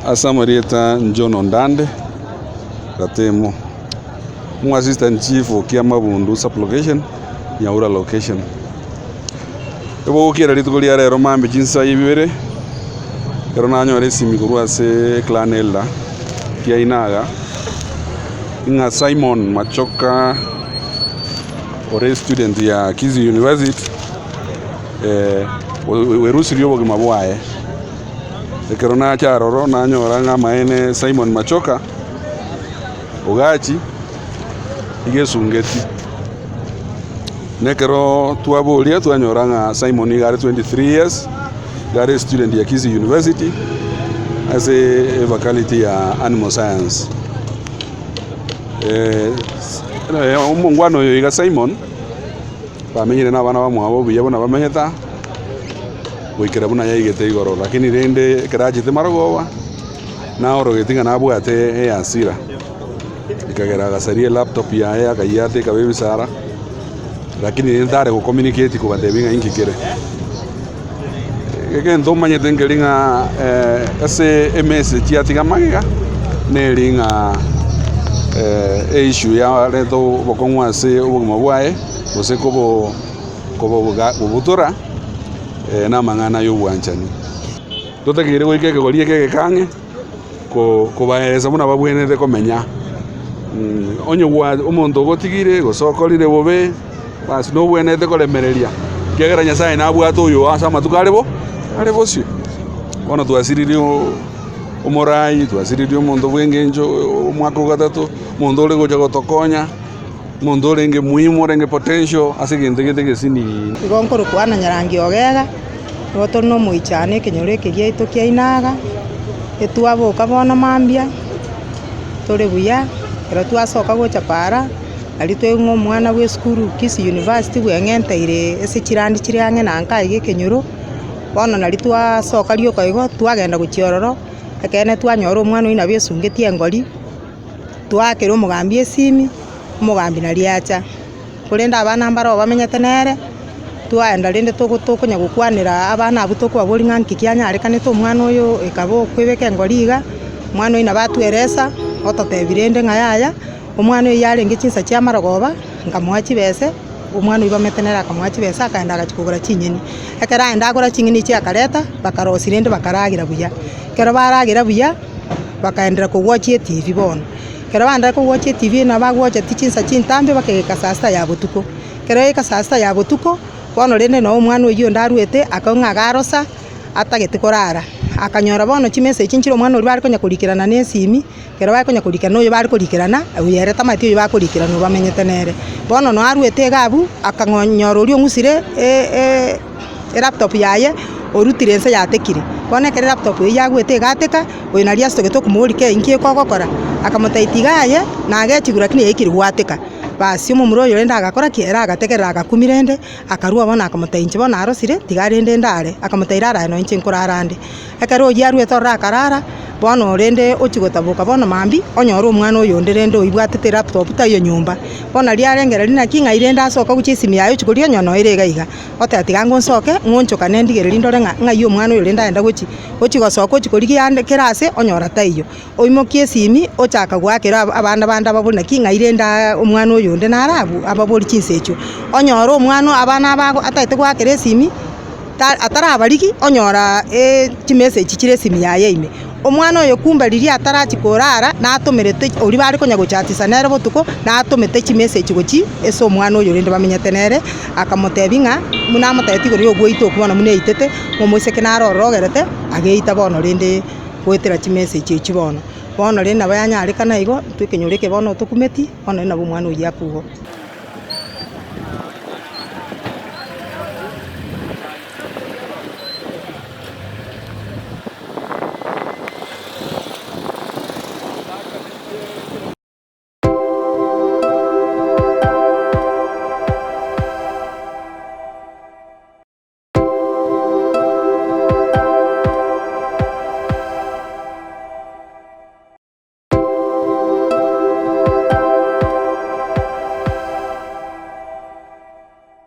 Asamarieta John Ondande Ratemo Assistant Chief Okia Mabundu Sublocation Nyaura Location. Ebo kira litukulia rero mambe jinsa ibere Karona nyore simikuru ase clan Elda kia inaga Inga Simon Machoka ore student ya Kisii University werusi ryobo gimabwae Karona charoro na nyora nga maene Simon Machoka Ogachi igesungeti Nekero tuabolia tuanyora nga Simon igare 23 years gare student ya Kisii University as a faculty ya Animal Science. Umungwano yiga Simon bamenyire n'abana bamwabo biyabona bamenyeta wikira buna yayigete igoro lakini rende kirajite maragoba na orogetinga nabwate yasira ikagera gasarie laptop ya kayate kabebi sara lakini ndare ko communicate ko bandebinga inkikire ndo manyete ngelinga SMS tiatinga magiga nelinga issue ya leto bokongwa se ubuguma bwae bose kobo butura na mangana yo bwanchani totegire ko ikeke golie keke kange ko baereza muna babwenete komenya onyo gwa umuntu gotigire gosokorire bobe basi no bwenete kolemereria kegera nyasaye na bwato uyo asama tukarebo arebo cio ona twasiririo umurai twasiririo umuntu bwengenjo umwaka gatatu umuntu uri goja gotokonya umuntu urenge muhimu urenge potential asiginte gite sini igonkoro kwana nyarangi ogega goto no muichane kinyore kigiito kiainaga etwabo kabona mambia tore buya era twasoka gocha para ali twengo mwana we skuru Kisii University bwengenteire ese kirandi kiriange nanka ige kinyoro bono nali twasoka rioka igo twagenda guchiororo ekene twanyora omwana ina besungetie engori twakera omugambi esimi omugambi nali acha kurenda abana mbaro bamenyete nere twaenda rende tugutukunya gukwanira abana abuto kwa bori nganki kianyare kanete omwana oyo ekabo kwebeka engori iga omwana ina batweresa ototebirende ngayaya omwana oyo yarenge chinsa chia maragoba nkamwachi bese omwana oyo bametenera akamwachi bese akaenda agachikugura chinyeni ekera enda agura chinyeni chia kareta bakarosirende bakaragira buya kero baragira buya bakaendera kugwachia TV bono kero banda kugwachia TV na bagwacha tichinsa chintambe bakegeka sasta ya butuko kero eka sasta ya butuko bono rende no omwana oyo ndaruete akonga garosa atagete korara akanyora bono chimese chinchiro omwana ori bari konya kurikirana nesimi kero bari konya kurikirana oyo bari kurikirana uyere tamati oyo bari kurikirana bamenyete nere bono no aruete gabu akangonyora ori ongusire laptop yaye orutire ense yatekire bono kere laptop oyo yagwete gateka oyo nari asitogeto kumurike inkie kokokora akamotaitiga yaye na agechigura kini yekiri gwateka basi omumuro oyo renda agakora kiera agategerera agakumirende akarua bona akamotainche bona arosire tigarende ndare akamotaira ara no inche nkorarande ekero oyo aruete orra akarara bono rende ochigutabuka bono mambi onyora omwana oyo nderende oibwatete laptop tayo nyumba bono riarengera rina kinga irenda asoka guchi simi yayo chikurio nyono irega iga otatiga ngonsoke ngonchoka nendigere ndore nga iyo omwana oyo renda enda guchi gosoka ochikori yande kerase onyora tayo oimokie simi ochaka gwakera abanda babona kinga irenda omwana oyo nde narabu ababori chinsecho onyora omwana abana abago ataite gwakera simi atarabariki onyora chimessage chire simi yaye ime omwana oyo kumba riri atarachikorara natumerete ori bari konya gochatisha nere botuko natumete chimessage gochi ese omwana oyo rende bamenyete nere akamotebinga muna muteti gori ogweito kubona mune itete momoiseke narorogerete ageita bono rende gwetera chimessage echi bono rende nabo yanyareka naigo twikenyoreke bono tukumeti bono nabo omwana oyo akugo